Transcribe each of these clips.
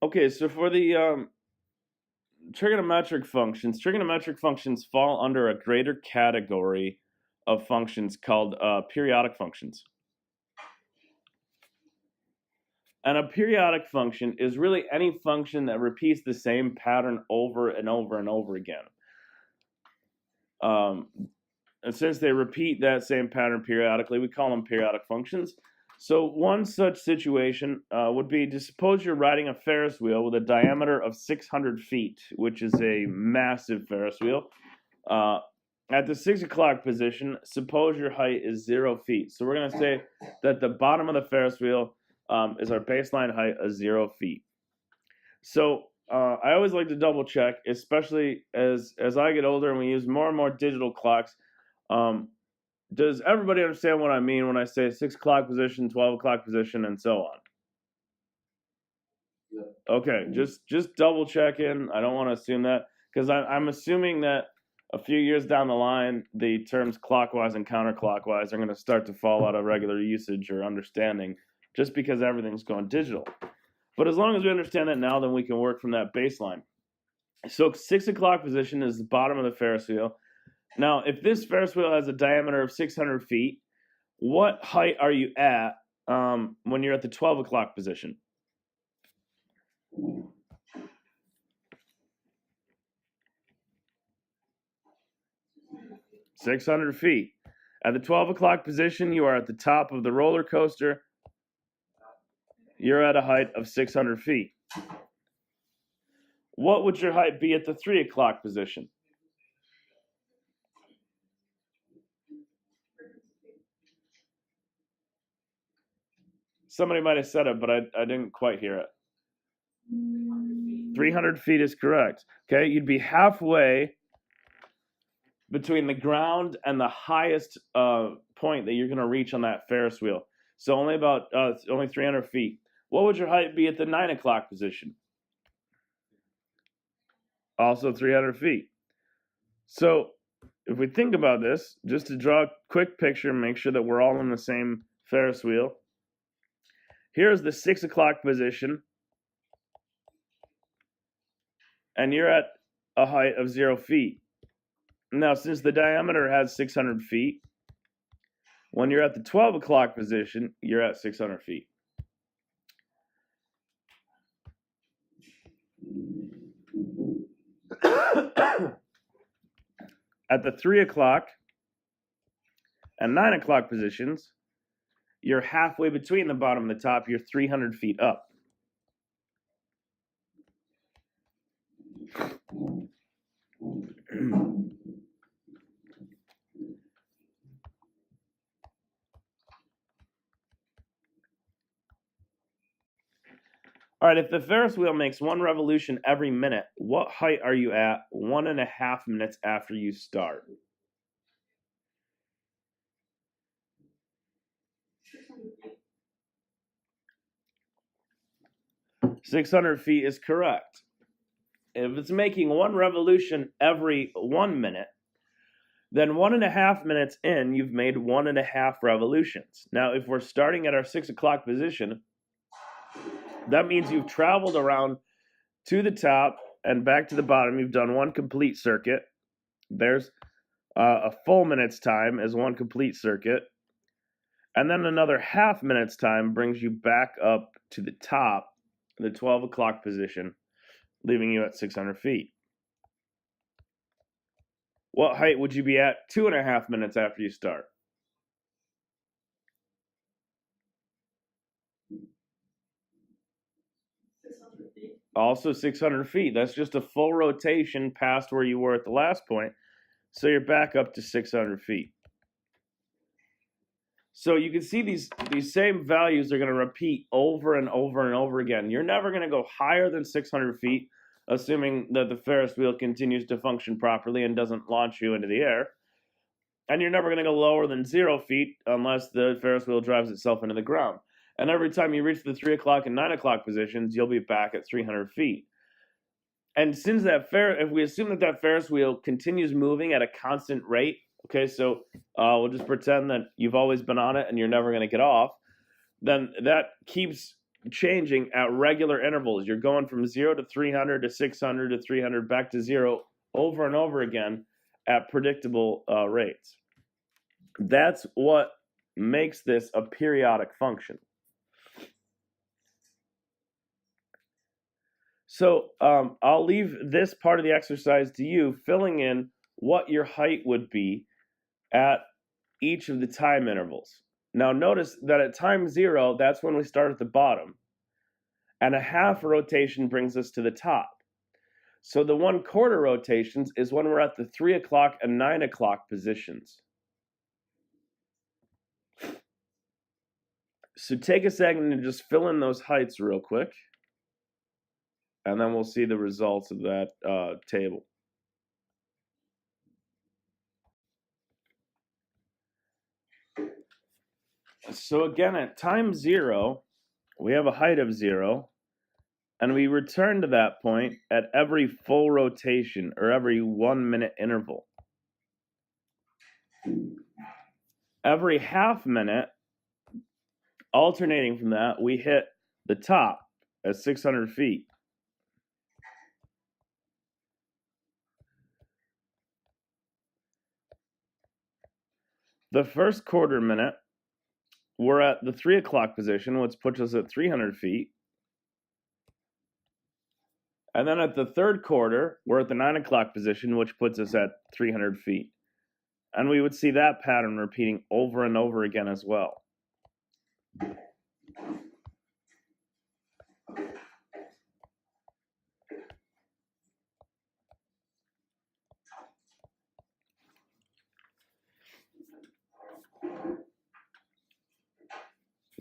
Okay, so for the trigonometric functions fall under a greater category of functions called periodic functions. And a periodic function is really any function that repeats the same pattern over and over and over again. And since they repeat that same pattern periodically, we call them periodic functions. So one such situation would be to suppose you're riding a Ferris wheel with a diameter of 600 feet, which is a massive Ferris wheel. At the 6 o'clock position, suppose your height is 0 feet. So we're going to say that the bottom of the Ferris wheel is our baseline height of 0 feet. So I always like to double check, especially as I get older and we use more and more digital clocks. Does everybody understand what I mean when I say 6 o'clock position, 12 o'clock position, and so on? Yeah. Okay, just double checking. I don't want to assume that, because I'm assuming that a few years down the line, the terms clockwise and counterclockwise are going to start to fall out of regular usage or understanding, just because everything's going digital. But as long as we understand that now, then we can work from that baseline. So 6 o'clock position is the bottom of the Ferris wheel. Now, if this Ferris wheel has a diameter of 600 feet, what height are you at when you're at the 12 o'clock position? $600 feet. At the 12 o'clock position, you are at the top of the roller coaster. You're at a height of 600 feet. What would your height be at the 3 o'clock position? Somebody might have said it, but I didn't quite hear it. 300 feet is correct. Okay, you'd be halfway between the ground and the highest point that you're going to reach on that Ferris wheel. So only 300 feet. What would your height be at the 9 o'clock position? Also 300 feet. So if we think about this, just to draw a quick picture, make sure that we're all on the same Ferris wheel. Here's the 6 o'clock position, and you're at a height of 0 feet. Now, since the diameter has 600 feet, when you're at the 12 o'clock position, you're at 600 feet. At the 3 o'clock and 9 o'clock positions, you're halfway between the bottom and the top. You're 300 feet up. All right, if the Ferris wheel makes 1 revolution every minute, what height are you at 1.5 minutes after you start? 600 feet is correct. If it's making 1 revolution every 1 minute, then 1.5 minutes in, you've made 1.5 revolutions. Now, if we're starting at our 6 o'clock position, that means you've traveled around to the top and back to the bottom. You've done 1 complete circuit. There's a full minute's time as 1 complete circuit. And then another half minute's time brings you back up to the top, the 12 o'clock position, leaving you at 600 feet. What height would you be at 2.5 minutes after you start? Also 600 feet. That's just a full rotation past where you were at the last point. So you're back up to 600 feet. So you can see these same values are going to repeat over and over and over again. You're never going to go higher than 600 feet, assuming that the Ferris wheel continues to function properly and doesn't launch you into the air. And you're never going to go lower than 0 feet unless the Ferris wheel drives itself into the ground. And every time you reach the 3 o'clock and 9 o'clock positions, you'll be back at 300 feet. And since if we assume that Ferris wheel continues moving at a constant rate, okay, so we'll just pretend that you've always been on it and you're never going to get off, then that keeps changing at regular intervals. You're going from 0 to 300 to 600 to 300 back to 0 over and over again at predictable rates. That's what makes this a periodic function. So I'll leave this part of the exercise to you, filling in what your height would be at each of the time intervals. Now notice that at time 0, that's when we start at the bottom. And a half rotation brings us to the top. So the 1/4 rotations is when we're at the 3 o'clock and 9 o'clock positions. So take a second and just fill in those heights real quick. And then we'll see the results of that table. So again, at time 0, we have a height of 0, and we return to that point at every full rotation, or every 1-minute interval. Every half minute, alternating from that, we hit the top at 600 feet. The first quarter minute, we're at the 3 o'clock position, which puts us at 300 feet. And then at the third quarter, we're at the 9 o'clock position, which puts us at 300 feet. And we would see that pattern repeating over and over again as well.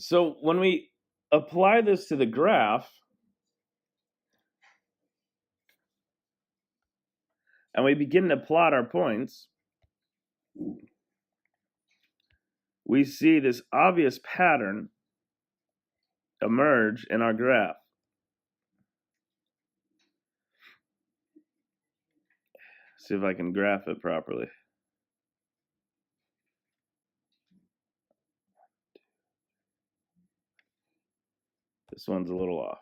So when we apply this to the graph, and we begin to plot our points, we see this obvious pattern emerge in our graph. See if I can graph it properly. This one's a little off.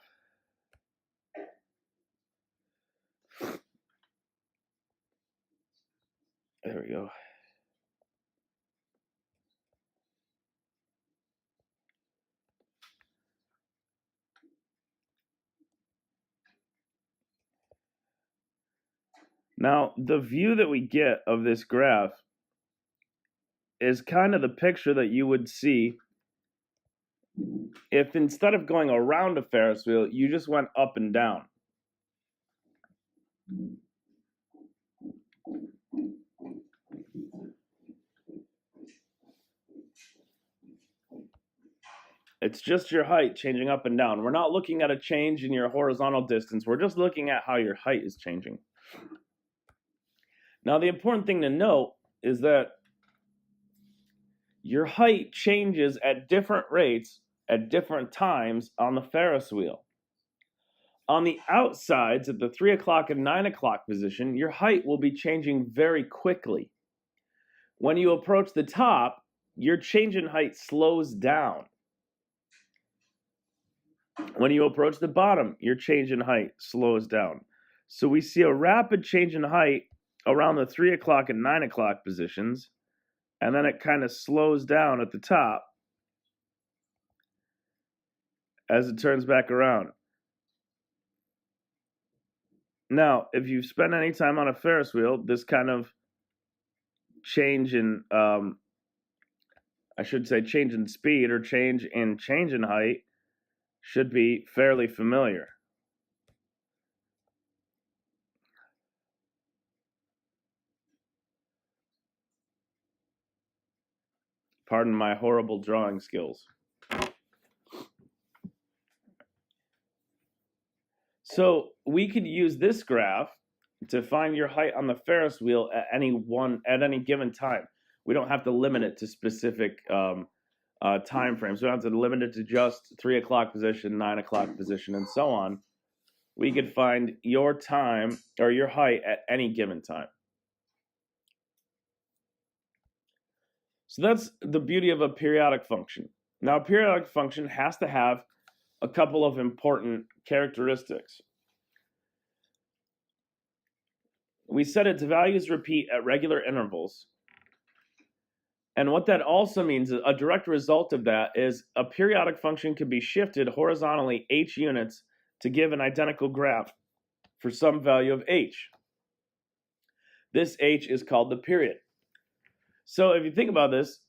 There we go. Now, the view that we get of this graph is kind of the picture that you would see if instead of going around a Ferris wheel, you just went up and down. It's just your height changing up and down. We're not looking at a change in your horizontal distance. We're just looking at how your height is changing. Now, the important thing to note is that your height changes at different rates at different times on the Ferris wheel. On the outsides, at the 3 o'clock and 9 o'clock position, your height will be changing very quickly. When you approach the top, your change in height slows down. When you approach the bottom, your change in height slows down. So we see a rapid change in height around the 3 o'clock and 9 o'clock positions, and then it kind of slows down at the top as it turns back around. Now, if you've spent any time on a Ferris wheel, this kind of change in, change in speed or change in height should be fairly familiar. Pardon my horrible drawing skills. So we could use this graph to find your height on the Ferris wheel at any given time. We don't have to limit it to specific time frames. We don't have to limit it to just 3 o'clock position, 9 o'clock position, and so on. We could find your time or your height at any given time. So that's the beauty of a periodic function. Now, a periodic function has to have a couple of important characteristics. We said its values repeat at regular intervals. And what that also means, a direct result of that is a periodic function can be shifted horizontally h units to give an identical graph for some value of h. This h is called the period. So if you think about this,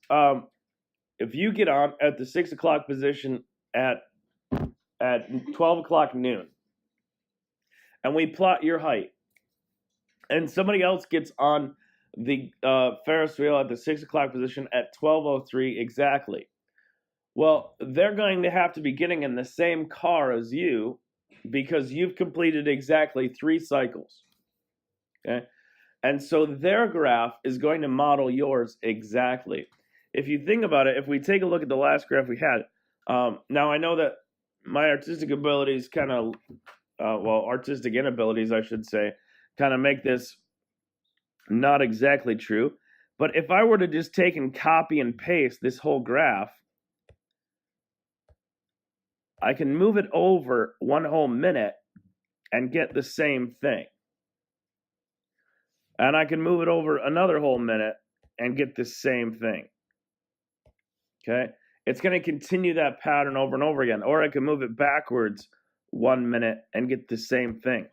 if you get on at the 6 o'clock position at 12 o'clock noon, and we plot your height, and somebody else gets on the Ferris wheel at the 6 o'clock position at 12:03 exactly, well, they're going to have to be getting in the same car as you because you've completed exactly 3 cycles. Okay? And so their graph is going to model yours exactly. If you think about it, if we take a look at the last graph we had, now I know that my artistic abilities kind of, artistic inabilities, I should say, kind of make this not exactly true. But if I were to just take and copy and paste this whole graph, I can move it over 1 whole minute and get the same thing. And I can move it over another whole minute and get the same thing. Okay? It's going to continue that pattern over and over again. Or I can move it backwards 1 minute and get the same thing.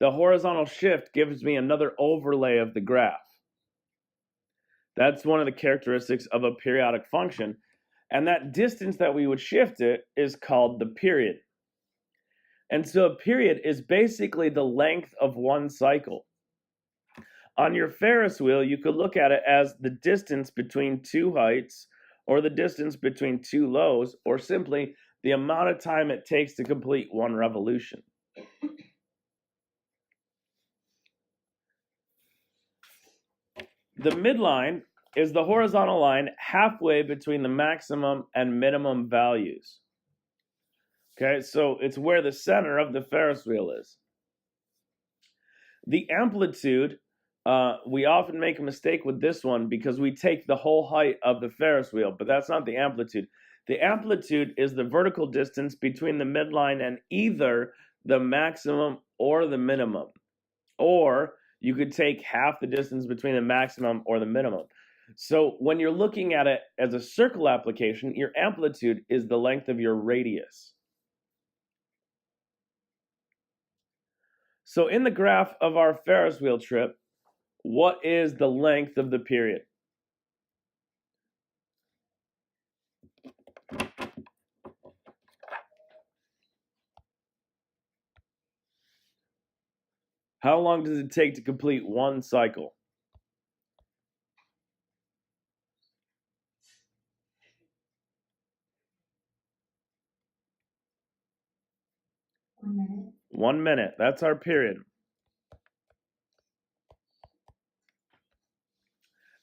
The horizontal shift gives me another overlay of the graph. That's one of the characteristics of a periodic function. And that distance that we would shift it is called the period. And so a period is basically the length of one cycle. On your Ferris wheel, you could look at it as the distance between 2 heights, or the distance between 2 lows, or simply the amount of time it takes to complete 1 revolution. The midline is the horizontal line halfway between the maximum and minimum values. Okay, so it's where the center of the Ferris wheel is. The amplitude, we often make a mistake with this one because we take the whole height of the Ferris wheel, but that's not the amplitude. The amplitude is the vertical distance between the midline and either the maximum or the minimum. Or you could take half the distance between the maximum or the minimum. So when you're looking at it as a circle application, your amplitude is the length of your radius. So in the graph of our Ferris wheel trip, what is the length of the period? How long does it take to complete 1 cycle? 1 minute. 1 minute. That's our period.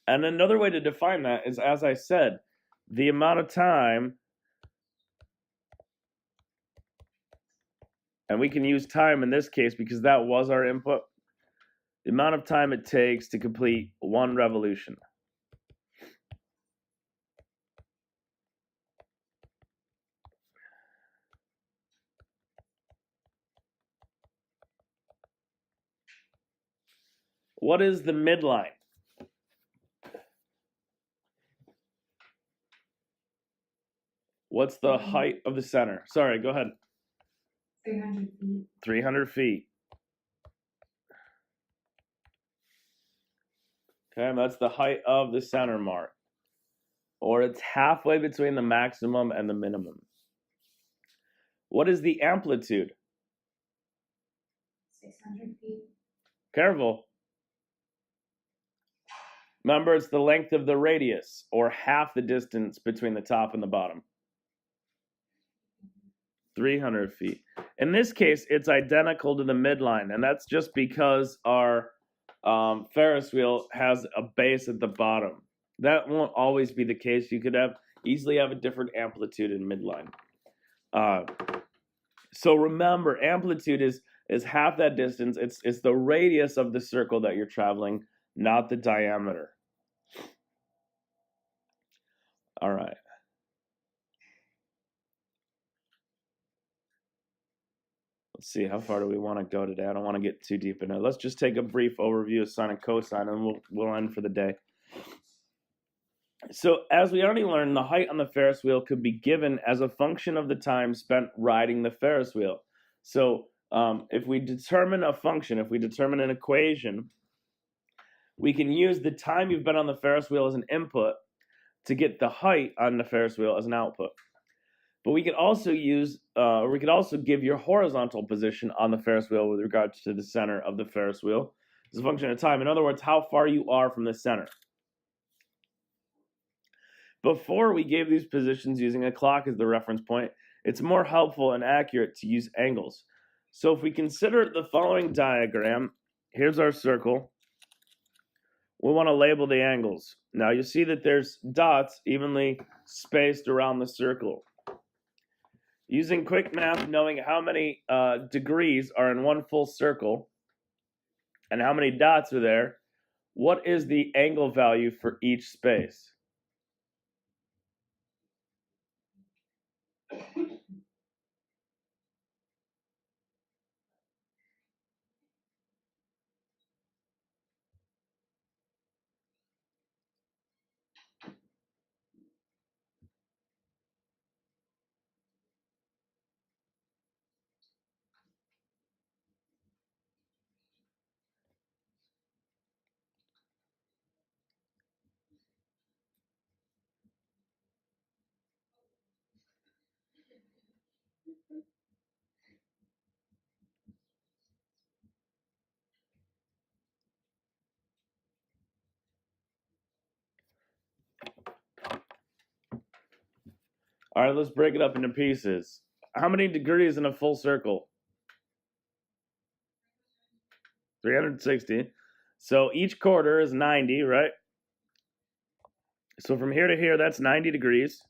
And another way to define that is, as I said, the amount of time, and we can use time in this case because that was our input, the amount of time it takes to complete 1 revolution. What is the midline? What's the height of the center? Sorry, go ahead. 300 feet. 300 feet. Okay, that's the height of the center mark. Or it's halfway between the maximum and the minimum. What is the amplitude? 600 feet. Careful. Remember, it's the length of the radius, or half the distance between the top and the bottom. 300 feet. In this case, it's identical to the midline, and that's just because our Ferris wheel has a base at the bottom. That won't always be the case. You could easily have a different amplitude in midline. So remember, amplitude is half that distance. It's the radius of the circle that you're traveling, not the diameter. All right. Let's see, how far do we want to go today? I don't want to get too deep in it. Let's just take a brief overview of sine and cosine, and we'll end for the day. So, as we already learned, the height on the Ferris wheel could be given as a function of the time spent riding the Ferris wheel. So, if we determine a function, if we determine an equation, we can use the time you've been on the Ferris wheel as an input to get the height on the Ferris wheel as an output. But we could also give your horizontal position on the Ferris wheel with regards to the center of the Ferris wheel as a function of time. In other words, how far you are from the center. Before we gave these positions using a clock as the reference point, it's more helpful and accurate to use angles. So if we consider the following diagram, here's our circle. We want to label the angles. Now you see that there's dots evenly spaced around the circle. Using quick math, knowing how many degrees are in one full circle and how many dots are there, what is the angle value for each space? All right, let's break it up into pieces. How many degrees in a full circle? 360. So each quarter is 90, right? So from here to here, that's 90 degrees.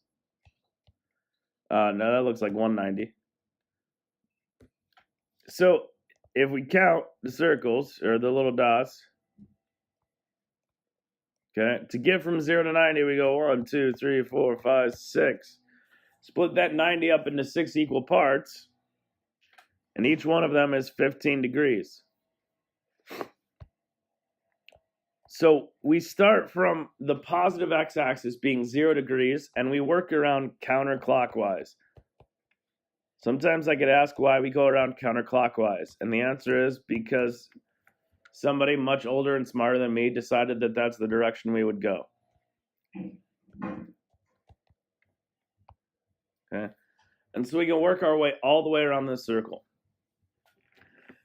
No, that looks like 190. So if we count the circles, or the little dots, okay, to get from 0 to 90, we go 1, 2, 3, 4, 5, 6. Split that 90 up into 6 equal parts, and each one of them is 15 degrees. So we start from the positive x-axis being 0 degrees, and we work around counterclockwise. Sometimes I get asked why we go around counterclockwise, and the answer is because somebody much older and smarter than me decided that that's the direction we would go. Okay, and so we can work our way all the way around this circle.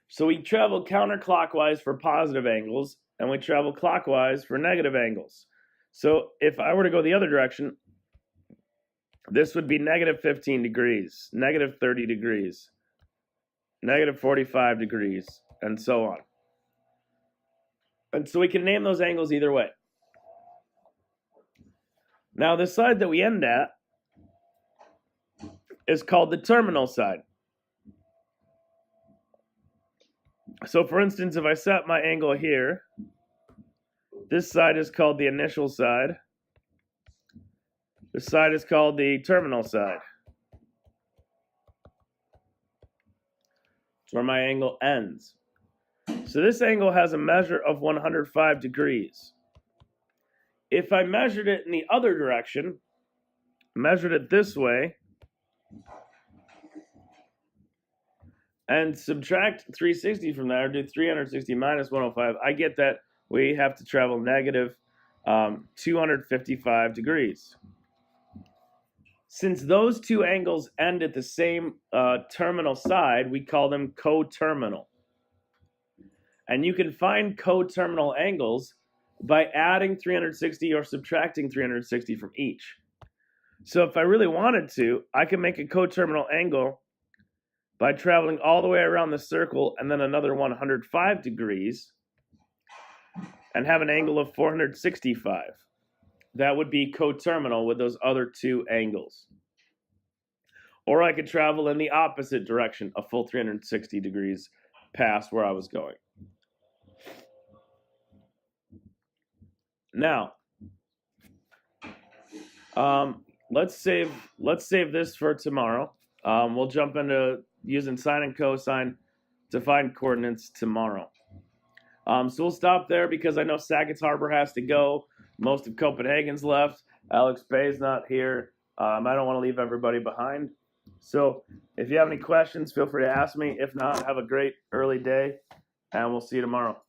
So we travel counterclockwise for positive angles, and we travel clockwise for negative angles. So if I were to go the other direction, this would be negative 15 degrees, negative 30 degrees, negative 45 degrees, and so on. And so we can name those angles either way. Now the side that we end at is called the terminal side. So for instance, if I set my angle here, this side is called the initial side. This side is called the terminal side. It's where my angle ends. So this angle has a measure of 105 degrees. If I measured it in the other direction, measured it this way, and subtract 360 from that, or do 360 minus 105, I get that we have to travel negative 255 degrees. Since those two angles end at the same terminal side, we call them coterminal. And you can find coterminal angles by adding 360 or subtracting 360 from each. So if I really wanted to, I can make a coterminal angle by traveling all the way around the circle and then another 105 degrees and have an angle of 465. That would be coterminal with those other two angles. Or I could travel in the opposite direction, a full 360 degrees past where I was going. Now, let's save this for tomorrow. We'll jump into using sine and cosine to find coordinates tomorrow. So we'll stop there because I know Sackett's Harbor has to go. Most of Copenhagen's left. Alex Bay's not here. I don't want to leave everybody behind. So if you have any questions, feel free to ask me. If not, have a great early day, and we'll see you tomorrow.